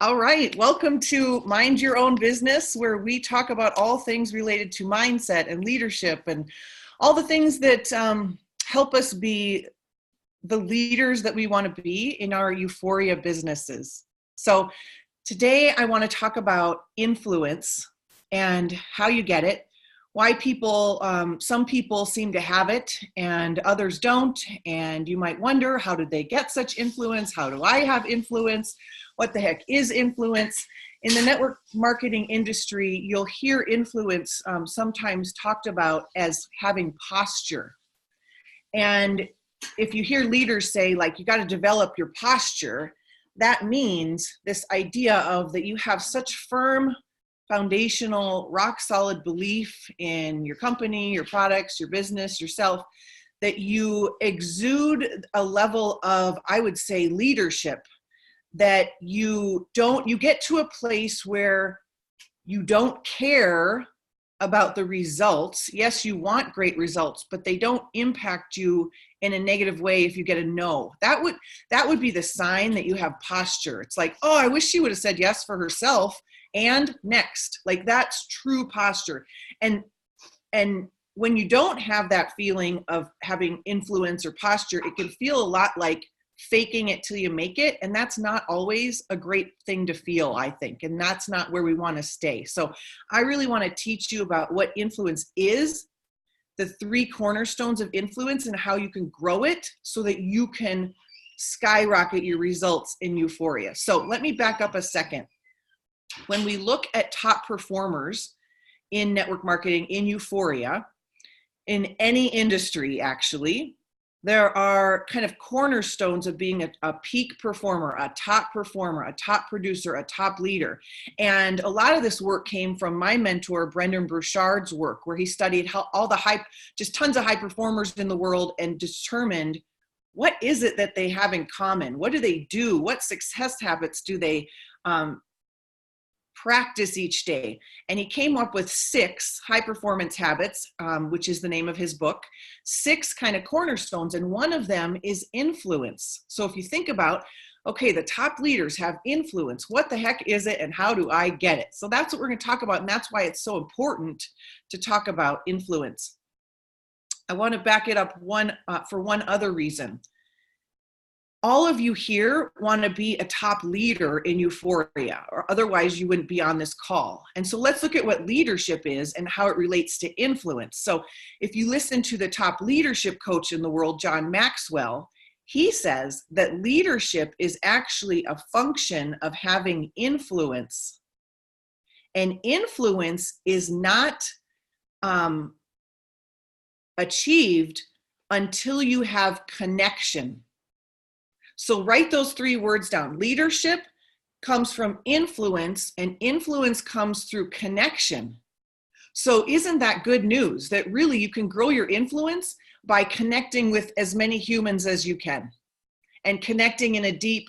All right, welcome to Mind Your Own Business, where we talk about all things related to mindset and leadership and all the things that help us be the leaders that we want to be in our Euphoria businesses. So today I want to talk about influence and how you get it, why some people seem to have it and others don't. And you might wonder, how did they get such influence? How do I have influence? What the heck is influence? In the network marketing industry, you'll hear influence sometimes talked about as having posture. And if you hear leaders say, like, you got to develop your posture, that means this idea of that you have such firm foundational, rock solid belief in your company, your products, your business, yourself, that you exude a level of, I would say, leadership, that you get to a place where you don't care about the results. Yes, you want great results, but they don't impact you in a negative way if you get a no. That would be the sign that you have posture. It's like, oh, I wish she would have said yes for herself and next. Like, that's true posture. And when you don't have that feeling of having influence or posture, it can feel a lot like faking it till you make it. And that's not always a great thing to feel, I think. And that's not where we want to stay. So I really want to teach you about what influence is, the 3 cornerstones of influence, and how you can grow it so that you can skyrocket your results in Euphoria. So let me back up a second. When we look at top performers in network marketing, in Euphoria, in any industry, actually, there are kind of cornerstones of being a peak performer, a top producer, a top leader. And a lot of this work came from my mentor, Brendon Burchard's work, where he studied how just tons of high performers in the world and determined what is it that they have in common? What do they do? What success habits do they practice each day? And he came up with 6 high performance habits, which is the name of his book, 6 kind of cornerstones. And one of them is influence. So if you think about, okay, the top leaders have influence. What the heck is it and how do I get it? So that's what we're going to talk about. And that's why it's so important to talk about influence. I want to back it up for one other reason. All of you here want to be a top leader in Euphoria, or otherwise you wouldn't be on this call. And so let's look at what leadership is and how it relates to influence. So if you listen to the top leadership coach in the world, John Maxwell, he says that leadership is actually a function of having influence. And influence is not achieved until you have connection. So write those 3 words down. Leadership comes from influence, and influence comes through connection. So isn't that good news that really you can grow your influence by connecting with as many humans as you can, and connecting in a deep,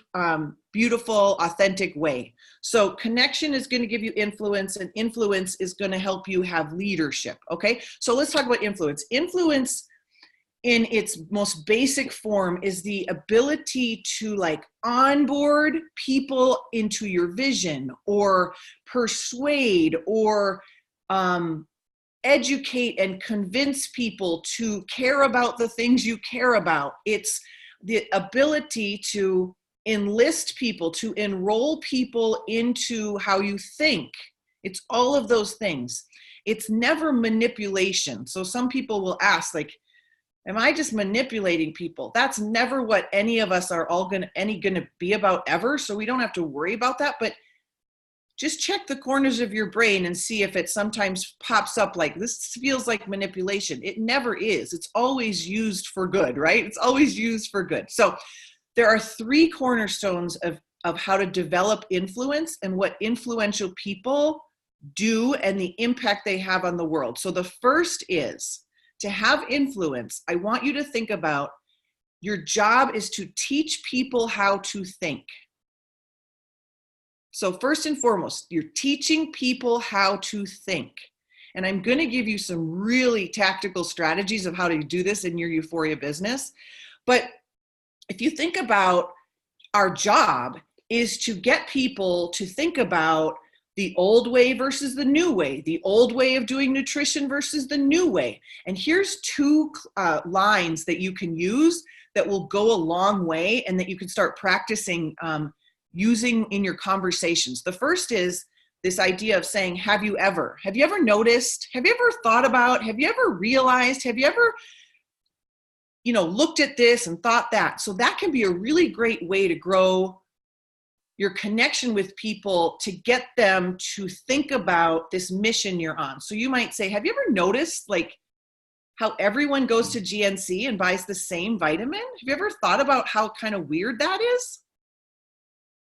beautiful, authentic way. So connection is going to give you influence, and influence is going to help you have leadership. Okay, so let's talk about influence. Influence in its most basic form is the ability to onboard people into your vision, or persuade, or educate and convince people to care about the things you care about. It's the ability to enlist people, to enroll people into how you think. It's all of those things. It's never manipulation. So some people will ask, am I just manipulating people? That's never what any of us are gonna be about ever. So we don't have to worry about that. But just check the corners of your brain and see if it sometimes pops up like, this feels like manipulation. It never is. It's always used for good, right? It's always used for good. So there are 3 cornerstones of how to develop influence and what influential people do and the impact they have on the world. So the first is, to have influence, I want you to think about your job is to teach people how to think. So first and foremost, you're teaching people how to think. And I'm going to give you some really tactical strategies of how to do this in your Euphoria business. But if you think about our job, is to get people to think about the old way versus the new way, the old way of doing nutrition versus the new way. And here's two lines that you can use that will go a long way and that you can start practicing using in your conversations. The first is this idea of saying, have you ever noticed, have you ever thought about, have you ever realized, have you ever, looked at this and thought that? So that can be a really great way to grow your connection with people, to get them to think about this mission you're on. So you might say, have you ever noticed how everyone goes to GNC and buys the same vitamin? Have you ever thought about how kind of weird that is?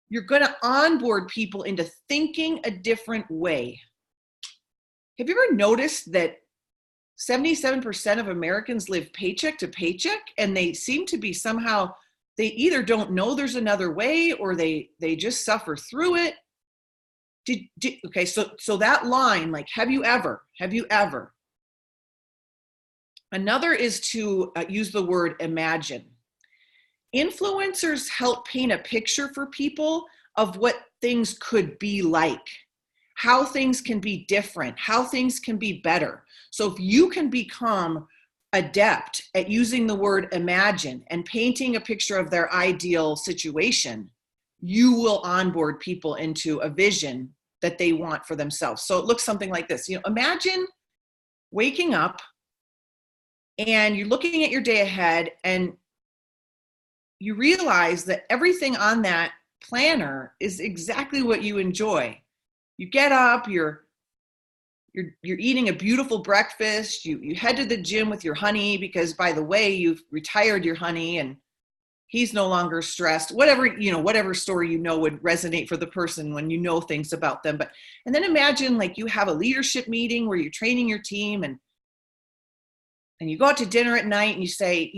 You're going to onboard people into thinking a different way. Have you ever noticed that 77% of Americans live paycheck to paycheck, and they seem to be somehow, they either don't know there's another way or they just suffer through it? Okay, so that line, have you ever? Another is to use the word imagine. Influencers help paint a picture for people of what things could be like, how things can be different, how things can be better. So if you can become adept at using the word imagine and painting a picture of their ideal situation, you will onboard people into a vision that they want for themselves. So it looks something like this. Imagine waking up and you're looking at your day ahead and you realize that everything on that planner is exactly what you enjoy. You get up, you're eating a beautiful breakfast, you head to the gym with your honey because, by the way, you've retired your honey and he's no longer stressed. Whatever story would resonate for the person when you know things about them. And then imagine you have a leadership meeting where you're training your team and you go out to dinner at night and you say,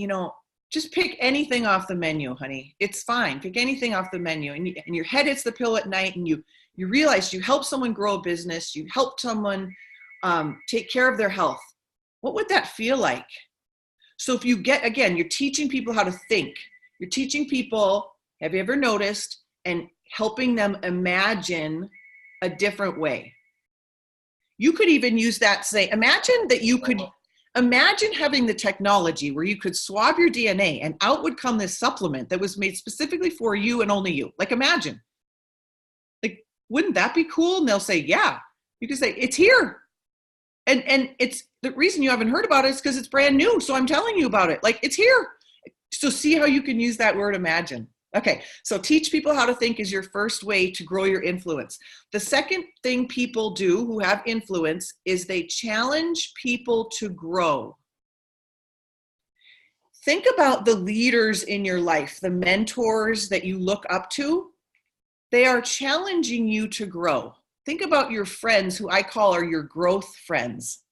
just pick anything off the menu, honey. It's fine. Pick anything off the menu. And your head hits the pillow at night and you realize you helped someone grow a business. You helped someone take care of their health. What would that feel like? So if you're teaching people how to think. You're teaching people, have you ever noticed, and helping them imagine a different way. You could even use that, say, imagine having the technology where you could swab your DNA and out would come this supplement that was made specifically for you and only you. Imagine. Wouldn't that be cool? And they'll say, yeah. You can say, it's here. And it's the reason you haven't heard about it is because it's brand new. So I'm telling you about it. It's here. So see how you can use that word imagine. Okay, so teach people how to think is your first way to grow your influence. The second thing people do who have influence is they challenge people to grow. Think about the leaders in your life, the mentors that you look up to. They are challenging you to grow. Think about your friends, who I call are your growth friends.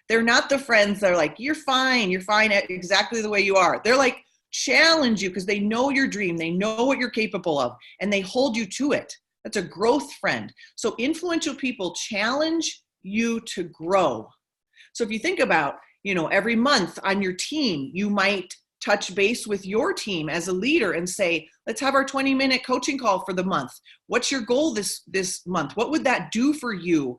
They're not the friends that are you're fine exactly the way you are. They're challenge you because they know your dream, they know what you're capable of, and they hold you to it. That's a growth friend. So influential people challenge you to grow. So if you think about, every month on your team, you might touch base with your team as a leader and say, let's have our 20-minute coaching call for the month. What's your goal this month? What would that do for you?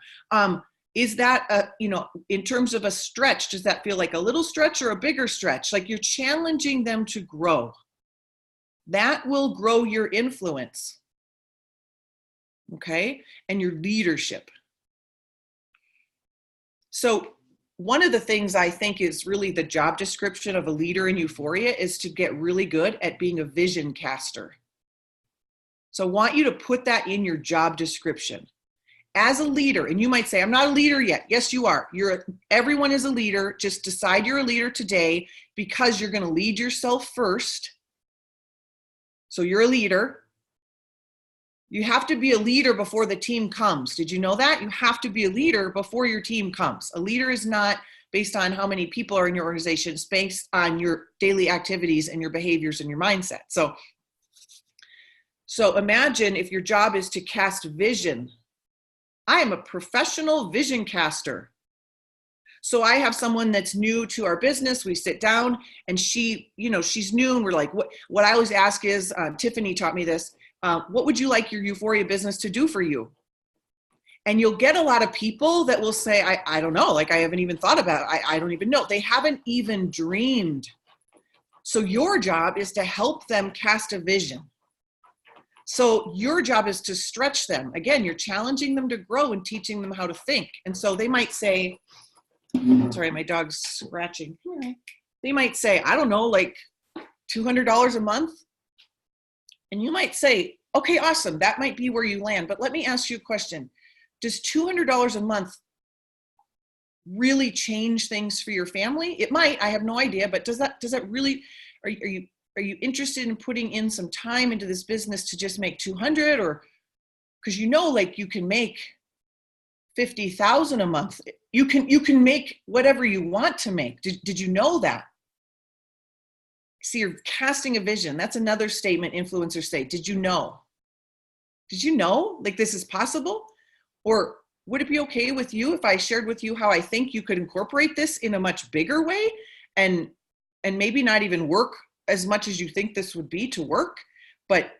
Is that, in terms of a stretch, does that feel like a little stretch or a bigger stretch? You're challenging them to grow. That will grow your influence, okay? And your leadership. So one of the things I think is really the job description of a leader in Euphoria is to get really good at being a vision caster. So I want you to put that in your job description. As a leader, and you might say, I'm not a leader yet. Yes, you are. Everyone is a leader. Just decide you're a leader today because you're going to lead yourself first. So you're a leader. You have to be a leader before the team comes. Did you know that? You have to be a leader before your team comes. A leader is not based on how many people are in your organization. It's based on your daily activities and your behaviors and your mindset. So imagine if your job is to cast vision. I am a professional vision caster. So I have someone that's new to our business. We sit down and she's new and we're what I always ask is, Tiffany taught me this, What would you like your Euphoria business to do for you? And you'll get a lot of people that will say, I don't know, like I haven't even thought about it. I don't even know. They haven't even dreamed. So your job is to help them cast a vision. So your job is to stretch them. Again, you're challenging them to grow and teaching them how to think. And so they might say, sorry, my dog's scratching. They might say, I don't know, like $200 a month. And you might say, okay, awesome. That might be where you land. But let me ask you a question. Does $200 a month really change things for your family? It might, I have no idea, but does that really, are you interested in putting in some time into this business to just make 200? Or because like you can make 50,000 a month. You can make whatever you want to make. Did you know that? See, you're casting a vision. That's another statement influencers say. Did you know? Did you know like this is possible? Or would it be okay with you if I shared with you how I think you could incorporate this in a much bigger way and maybe not even work as much as you think this would be to work, but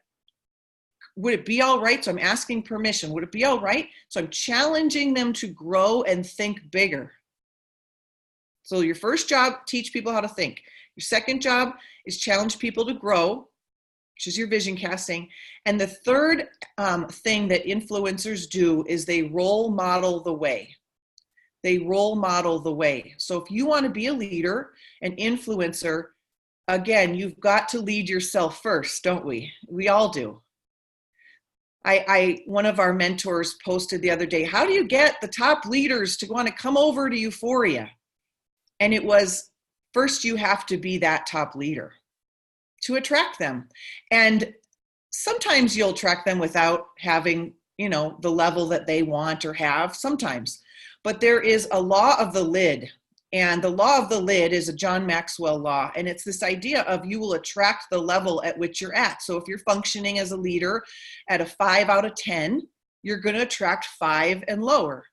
would it be all right? So I'm asking permission. Would it be all right? So I'm challenging them to grow and think bigger. So your first job, teach people how to think. Your second job is challenge people to grow, which is your vision casting. And the third thing that influencers do is they role model the way. They role model the way. So if you want to be a leader, an influencer, again, you've got to lead yourself first, don't we? We all do. One of our mentors posted the other day, how do you get the top leaders to want to come over to Euphoria? And it was, first you have to be that top leader to attract them. And sometimes you'll attract them without having, the level that they want or have, sometimes. But there is a law of the lid. And the law of the lid is a John Maxwell law. And it's this idea of you will attract the level at which you're at. So if you're functioning as a leader at a 5 out of 10, you're going to attract 5 and lower.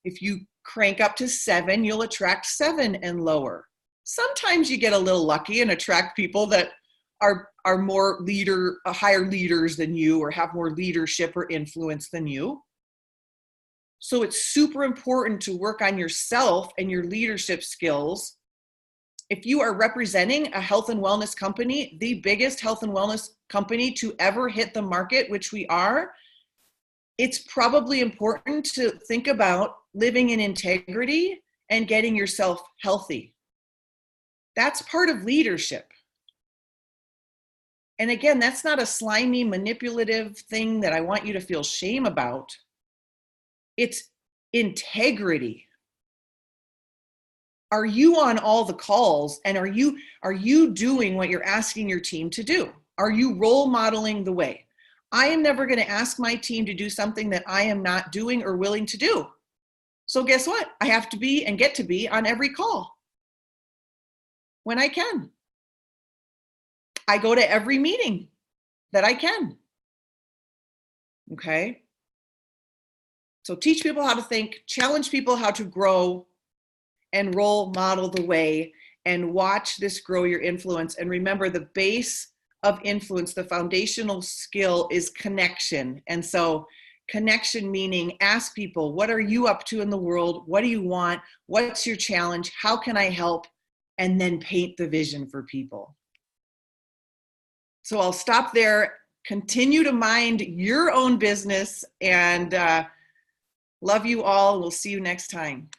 If you crank up to 7, you'll attract 7 and lower. Sometimes you get a little lucky and attract people that are more higher leaders than you or have more leadership or influence than you. So it's super important to work on yourself and your leadership skills. If you are representing a health and wellness company, the biggest health and wellness company to ever hit the market, which we are, it's probably important to think about living in integrity and getting yourself healthy. That's part of leadership. And again, that's not a slimy, manipulative thing that I want you to feel shame about. It's integrity. Are you on all the calls, and are you doing what you're asking your team to do? Are you role modeling the way? I am never going to ask my team to do something that I am not doing or willing to do. So guess what? I have to be and get to be on every call when I can. I go to every meeting that I can. Okay? So teach people how to think, challenge people how to grow, and role model the way, and watch this grow your influence. And remember, the base of influence, the foundational skill, is connection. And so connection meaning ask people, what are you up to in the world? What do you want? What's your challenge? How can I help? And then paint the vision for people. So I'll stop there. Continue to mind your own business, and love you all. We'll see you next time.